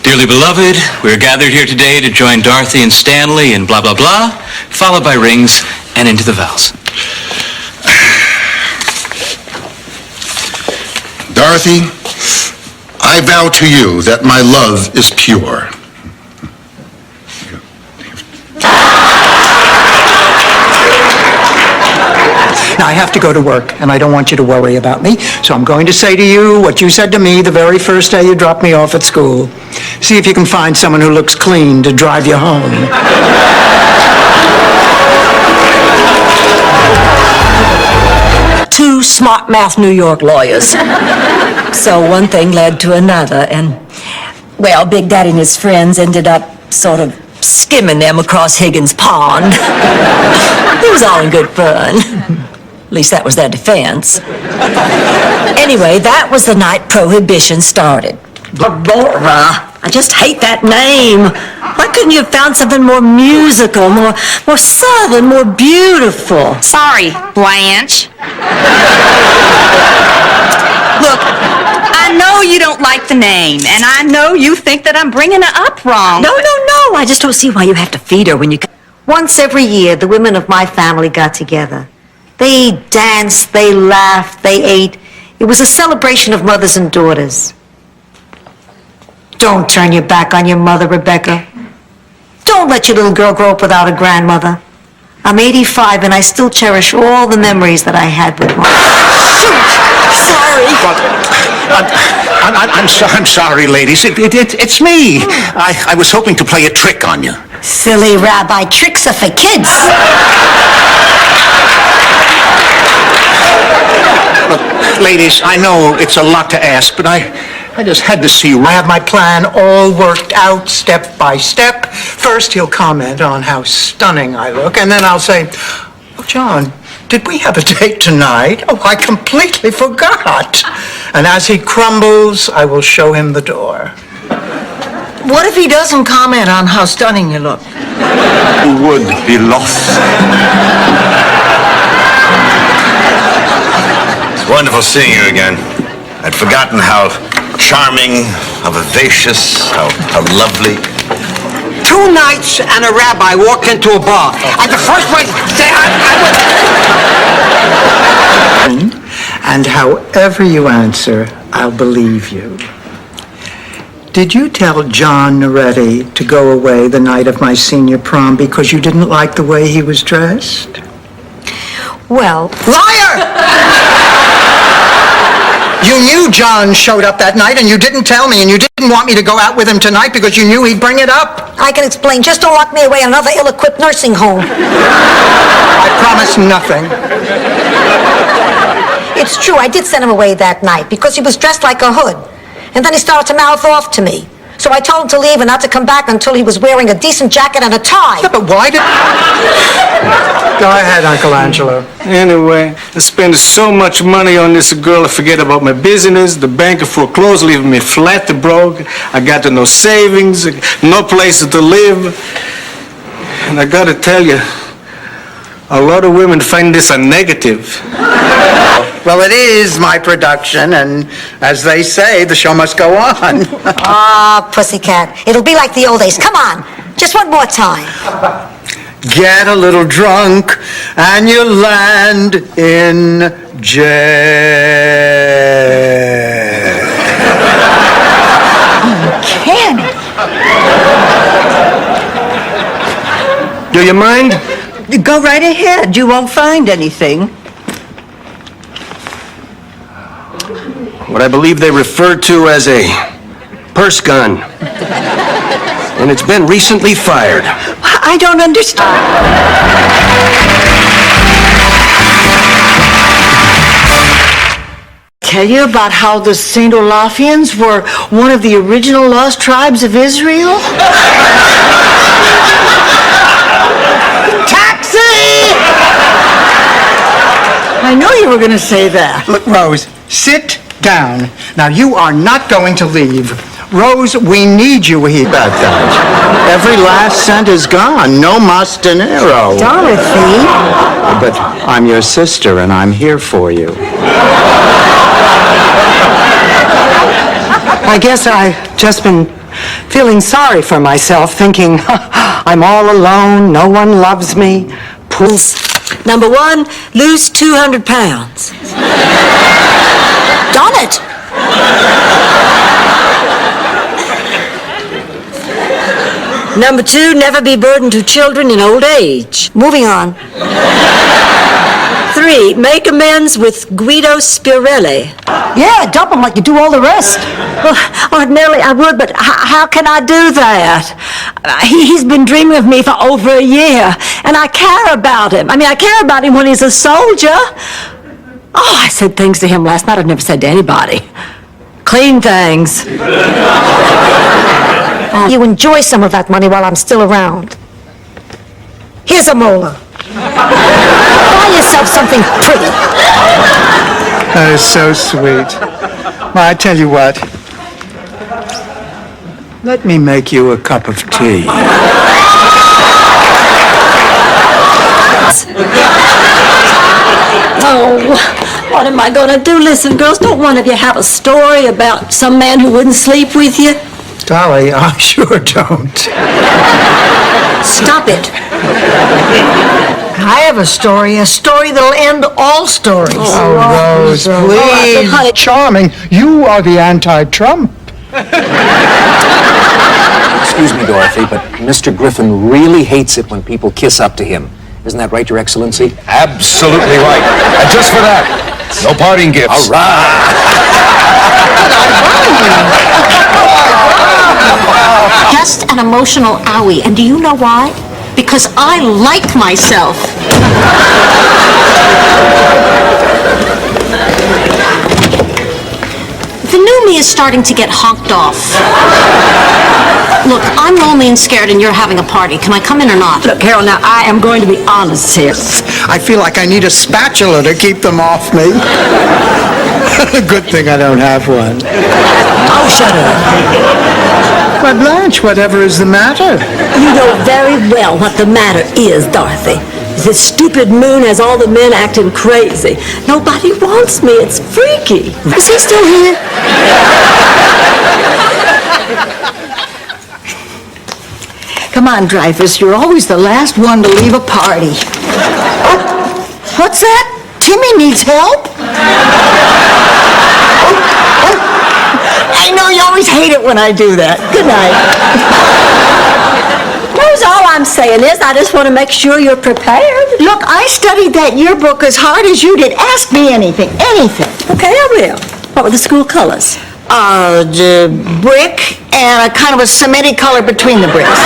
Dearly beloved, we're gathered here today to join Dorothy and Stanley in blah, blah, blah, followed by rings and into the vows. Dorothy, I vow to you that my love is pure. Now, I have to go to work, and I don't want you to worry about me, so I'm going to say to you what you said to me the very first day you dropped me off at school. See if you can find someone who looks clean to drive you home. Two smart-mouthed New York lawyers. So one thing led to another, and, well, Big Daddy and his friends ended up sort of skimming them across Higgins Pond. It was all in good fun. At least that was their defense. Anyway, that was the night Prohibition started. Barbara, I just hate that name. Why couldn't you have found something more musical, more southern, more beautiful? Sorry, Blanche. Look, I know you don't like the name, and I know you think that I'm bringing her up wrong. No, I just don't see why you have to feed her when you... Once every year, the women of my family got together. They danced, they laughed, they ate. It was a celebration of mothers and daughters. Don't turn your back on your mother, Rebecca. Don't let your little girl grow up without a grandmother. I'm 85 and I still cherish all the memories that I had with mom. Sorry. I'm sorry, ladies. It's me. I was hoping to play a trick on you. Silly rabbi, tricks are for kids. Look, ladies, I know it's a lot to ask, but I just had to see you. I have my plan all worked out step by step. First, he'll comment on how stunning I look, and then I'll say, "Oh, John, did we have a date tonight? Oh, I completely forgot." And as he crumbles, I will show him the door. What if he doesn't comment on how stunning you look? You would be lost. It's wonderful seeing you again. I'd forgotten how charming, how vivacious, how lovely. 2 nights and a rabbi walked into a bar. And the first one said, And however you answer, I'll believe you. Did you tell John Noretti to go away the night of my senior prom because you didn't like the way he was dressed? Well, Liar! You knew John showed up that night and you didn't tell me, and you didn't want me to go out with him tonight because you knew he'd bring it up. I can explain. Just don't lock me away in another ill-equipped nursing home. I promise nothing. It's true, I did send him away that night because he was dressed like a hood. And then he started to mouth off to me. So I told him to leave and not to come back until he was wearing a decent jacket and a tie. Yeah, but why did... Go ahead, Uncle Angelo. Anyway, I spend so much money on this girl, I forget about my business. The bank foreclosed, leaving me flat broke. I got no savings, no place to live. And I gotta tell you, a lot of women find this a negative. Well, it is my production, and as they say, the show must go on. Ah, pussycat. It'll be like the old days. Come on, just one more time. Get a little drunk, and you land in jail. Uncanny. Do you mind? Go right ahead. You won't find anything. What I believe they refer to as a purse gun. And it's been recently fired. I don't understand. Tell you about how the St. Olafians were one of the original lost tribes of Israel? Taxi! I know you were going to say that. Look, Rose, sit down. Now, you are not going to leave. Rose, we need you here. About that. Every last cent is gone. No mas dinero. Dorothy. But I'm your sister, and I'm here for you. I guess I've just been feeling sorry for myself, thinking I'm all alone, no one loves me. Number 1, lose 200 pounds. Done it. Number 2, never be burdened to children in old age. Moving on. 3, make amends with Guido Spirelli. Yeah, dump him like you do all the rest. Well, ordinarily I would, but how can I do that? He's been dreaming of me for over a year, and I care about him. I mean, I care about him when he's a soldier. Oh, I said things to him last night I've never said to anybody. Clean things. You enjoy some of that money while I'm still around. Here's a molar. Buy yourself something pretty. That is so sweet. Well, I tell you what. Let me make you a cup of tea. Oh, what am I going to do? Listen, girls, don't one of you have a story about some man who wouldn't sleep with you? Dolly, I sure don't. Stop it. I have a story that'll end all stories. Oh, Rose, please. honey. Charming, you are the anti-Trump. Excuse me, Dorothy, but Mr. Griffin really hates it when people kiss up to him. Isn't that right, Your Excellency? Absolutely right. And just for that, no parting gifts. All right. Just an emotional owie. And do you know why? Because I like myself. The new me is starting to get honked off. Look, I'm lonely and scared and you're having a party. Can I come in or not? Look, Carol, now I am going to be honest here. I feel like I need a spatula to keep them off me. Good thing I don't have one. Oh, shut up. But Blanche, whatever is the matter? You know very well what the matter is, Dorothy. This stupid moon has all the men acting crazy. Nobody wants me. It's freaky. Is he still here? Come on, Dreyfus, you're always the last one to leave a party. What's that? Timmy needs help? I know you always hate it when I do that. Good night. Rose, all I'm saying is I just want to make sure you're prepared. Look, I studied that yearbook as hard as you did. Ask me anything. Okay, I will. What were the school colors? The brick and a kind of a cementy color between the bricks.